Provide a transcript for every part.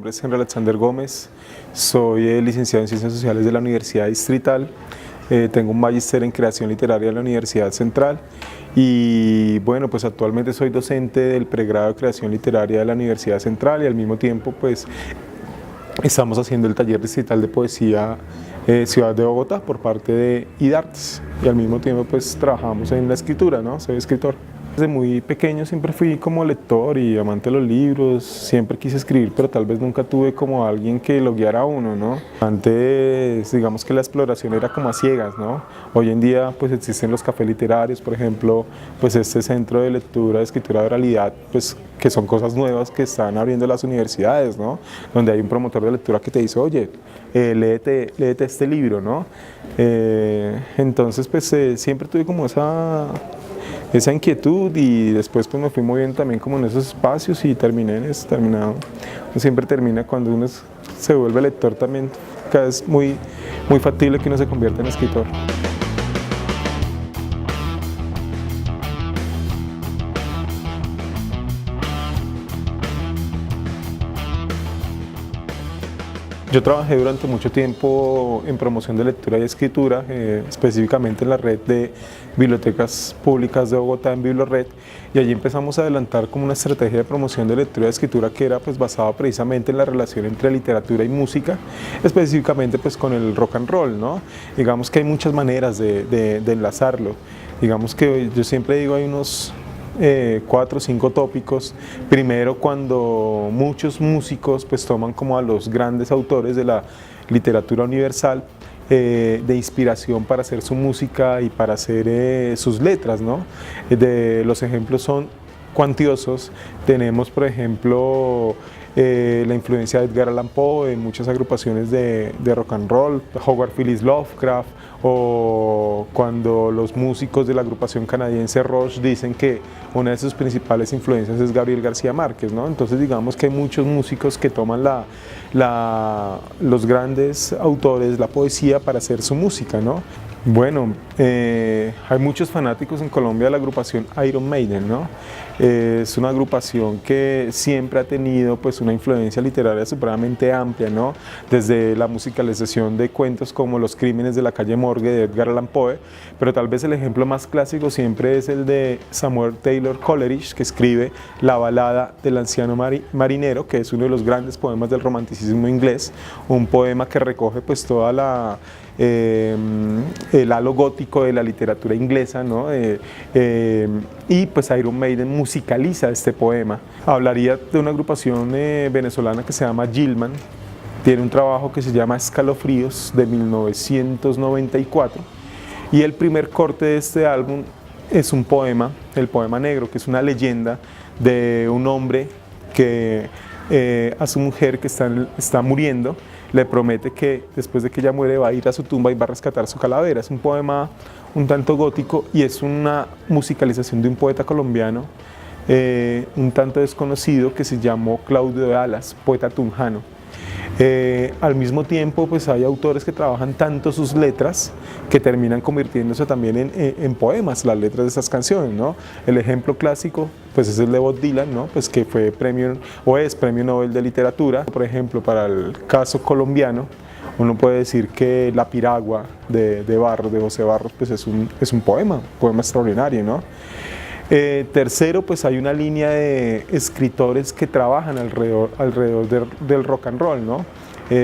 nombre es Henry Alexander Gómez, soy licenciado en Ciencias Sociales de la Universidad Distrital, tengo un magíster en Creación Literaria de la Universidad Central y bueno, pues actualmente soy docente del pregrado de Creación Literaria de la Universidad Central y al mismo tiempo pues estamos haciendo el taller distrital de poesía Ciudad de Bogotá por parte de IDARTES y al mismo tiempo pues trabajamos en la escritura, ¿no? Soy escritor. Desde muy pequeño siempre fui como lector y amante de los libros, siempre quise escribir, pero tal vez nunca tuve como alguien que lo guiara a uno, ¿no? Antes, digamos que la exploración era como a ciegas, ¿no? Hoy en día pues existen los cafés literarios, por ejemplo, pues este centro de lectura, de escritura de oralidad, pues que son cosas nuevas que están abriendo las universidades, ¿no? Donde hay un promotor de lectura que te dice, oye, léete este libro, ¿no? Entonces pues siempre tuve como esa inquietud y después pues me fui moviendo también como en esos espacios y terminé en eso, uno siempre termina cuando uno se vuelve lector también, cada vez muy factible que uno se convierta en escritor. Yo trabajé durante mucho tiempo en promoción de lectura y escritura, específicamente en la red de bibliotecas públicas de Bogotá, en Biblored, y allí empezamos a adelantar como una estrategia de promoción de lectura y escritura que era pues basada precisamente en la relación entre literatura y música, específicamente pues con el rock and roll, ¿no? Digamos que hay muchas maneras de enlazarlo, digamos que yo siempre digo hay unos 4 o 5 tópicos. Primero, cuando muchos músicos pues toman como a los grandes autores de la literatura universal de inspiración para hacer su música y para hacer sus letras, ¿no? Los ejemplos son cuantiosos. Tenemos, por ejemplo, la influencia de Edgar Allan Poe en muchas agrupaciones de rock and roll, Howard Phillips Lovecraft, o cuando los músicos de la agrupación canadiense Rush dicen que una de sus principales influencias es Gabriel García Márquez, ¿no? Entonces digamos que hay muchos músicos que toman los grandes autores, la poesía para hacer su música, ¿no? Bueno, hay muchos fanáticos en Colombia de la agrupación Iron Maiden, ¿no? Es una agrupación que siempre ha tenido pues una influencia literaria supremamente amplia, ¿no? Desde la musicalización de cuentos como Los crímenes de la calle Morgue de Edgar Allan Poe, pero tal vez el ejemplo más clásico siempre es el de Samuel Taylor Coleridge, que escribe la balada del anciano marinero, que es uno de los grandes poemas del romanticismo inglés, un poema que recoge pues toda el halo gótico de la literatura inglesa, ¿no? Y pues Iron Maiden musicaliza este poema. Hablaría de una agrupación venezolana que se llama Gilman, tiene un trabajo que se llama Escalofríos de 1994 y el primer corte de este álbum es un poema, el poema negro, que es una leyenda de un hombre que a su mujer que está muriendo le promete que después de que ella muere va a ir a su tumba y va a rescatar su calavera. Es un poema un tanto gótico y es una musicalización de un poeta colombiano un tanto desconocido que se llamó Claudio de Alas, poeta tunjano. Al mismo tiempo pues hay autores que trabajan tanto sus letras que terminan convirtiéndose también en poemas, las letras de esas canciones, ¿no? El ejemplo clásico pues es el de Bob Dylan, ¿no? Pues que fue premio o es premio Nobel de literatura. Por ejemplo, para el caso colombiano uno puede decir que La piragua de José Barros pues es un poema extraordinario, ¿no? Tercero, pues hay una línea de escritores que trabajan alrededor del rock and roll, ¿no?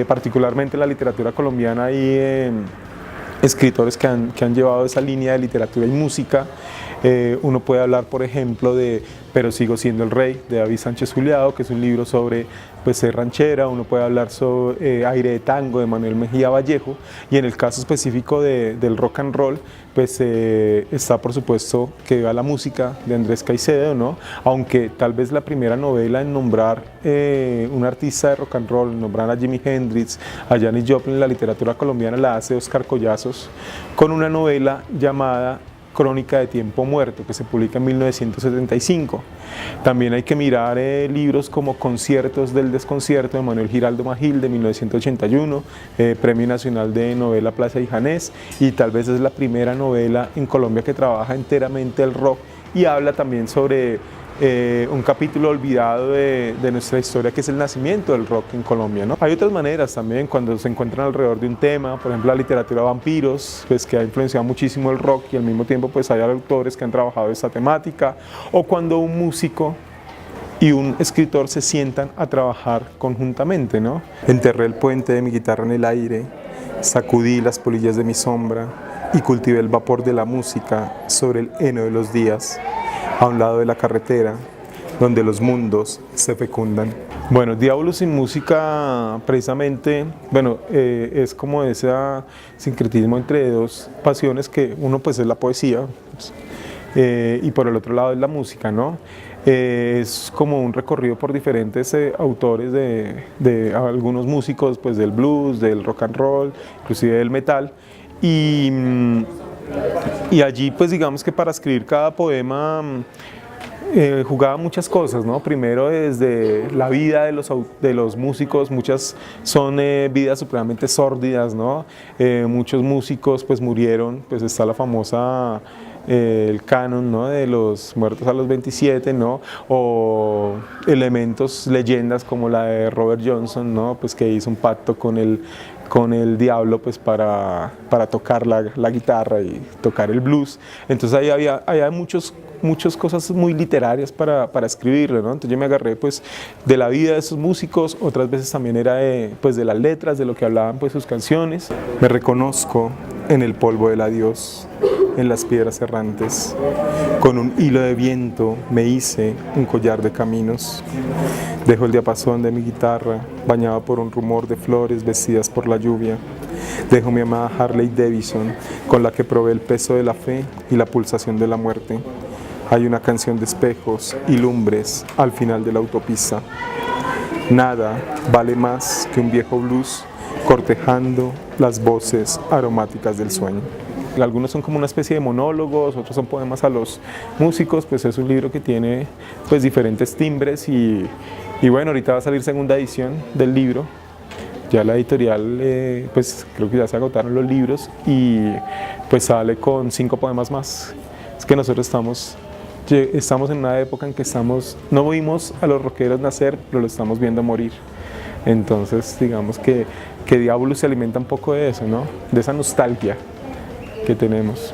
Particularmente en la literatura colombiana hay escritores que han llevado esa línea de literatura y música. Uno puede hablar, por ejemplo, de Pero sigo siendo el rey, de David Sánchez Juliado, que es un libro sobre pues, ser ranchera. Uno puede hablar sobre Aire de tango, de Manuel Mejía Vallejo, y en el caso específico del rock and roll, pues está por supuesto Que va la música, de Andrés Caicedo, ¿no? Aunque tal vez la primera novela en nombrar un artista de rock and roll, nombrar a Jimi Hendrix, a Janis Joplin en la literatura colombiana la hace Oscar Collazos, con una novela llamada Crónica de tiempo muerto, que se publica en 1975. También hay que mirar libros como Conciertos del desconcierto de Manuel Giraldo Magil de 1981, Premio Nacional de Novela Plaza y Janés, y tal vez es la primera novela en Colombia que trabaja enteramente el rock y habla también sobre un capítulo olvidado de nuestra historia, que es el nacimiento del rock en Colombia, ¿no? Hay otras maneras también cuando se encuentran alrededor de un tema, por ejemplo la literatura vampiros, pues que ha influenciado muchísimo el rock y al mismo tiempo pues hay autores que han trabajado esta temática, o cuando un músico y un escritor se sientan a trabajar conjuntamente, ¿no? Enterré el puente de mi guitarra en el aire, sacudí las polillas de mi sombra y cultivé el vapor de la música sobre el heno de los días, a un lado de la carretera, donde los mundos se fecundan. Bueno, Diablo sin música, precisamente, bueno, es como ese sincretismo entre dos pasiones, que uno pues es la poesía, pues, y por el otro lado es la música, ¿no? Es como un recorrido por diferentes autores de algunos músicos pues del blues, del rock and roll, inclusive del metal, y allí pues digamos que para escribir cada poema jugaba muchas cosas, ¿no? Primero desde la vida de los músicos, muchas son vidas supremamente sórdidas, ¿no? Muchos músicos pues murieron, pues está la famosa el canon, ¿no? De los muertos a los 27, ¿no? O elementos, leyendas como la de Robert Johnson, ¿no? Pues que hizo un pacto con el diablo pues para tocar la guitarra y tocar el blues. Entonces ahí había muchas cosas muy literarias para escribirlo, ¿no? Entonces yo me agarré pues de la vida de esos músicos, otras veces también era pues de las letras, de lo que hablaban pues sus canciones. Me reconozco en el polvo del adiós, en las piedras errantes. Con un hilo de viento me hice un collar de caminos. Dejo el diapasón de mi guitarra, bañado por un rumor de flores vestidas por la lluvia. Dejo mi amada Harley Davidson, con la que probé el peso de la fe y la pulsación de la muerte. Hay una canción de espejos y lumbres al final de la autopista. Nada vale más que un viejo blues cortejando las voces aromáticas del sueño. Algunos son como una especie de monólogos, otros son poemas a los músicos, pues es un libro que tiene pues diferentes timbres y bueno, ahorita va a salir segunda edición del libro. Ya la editorial, pues creo que ya se agotaron los libros y pues sale con 5 poemas más. Es que nosotros estamos en una época en que no vimos a los rockeros nacer, pero lo estamos viendo morir. Entonces digamos que Diablo se alimenta un poco de eso, ¿no? De esa nostalgia que tenemos.